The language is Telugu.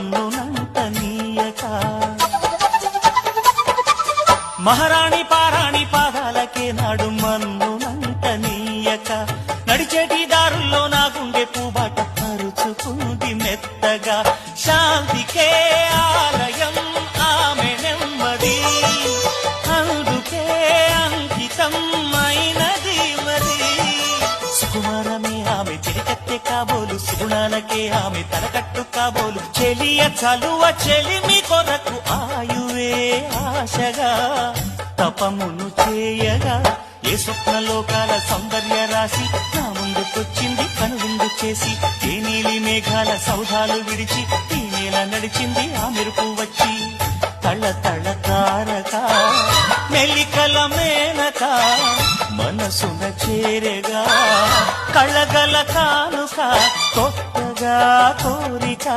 మన్నునంట నీయక మహారాణి పారాణి పాదాలకే నాడు మన్నునంట నీయక నడిచేటి దారుల్లో నా గుండె పూబాట పరుచుకుంది మెత్తగా శాంతికే ఆలయం ఆమె నెమ్మది అందుకే అంకితం అయినది మరి సుకుమారమే ఆమె చిరికత్తె కాబోలు సుగుణాలకే ఆమె తలకట్టు కాబోలు చెలియ చలువ చెలిమి కొరకు ఆయువే ఆశగా తపమును చేయగా ఏ స్వప్నలోకాల సౌందర్య రాశి నా ముందుకొచ్చింది కనువిందు చేసి ఏ నీలి మేఘాల సౌధాలు విడిచి ఈ నేల నడిచింది ఆ మెరుపు వచ్చి తళ తళ తారక మెలికల మేనక మనసున చేరగా కళగల కానుక కొత్తగా కోరిక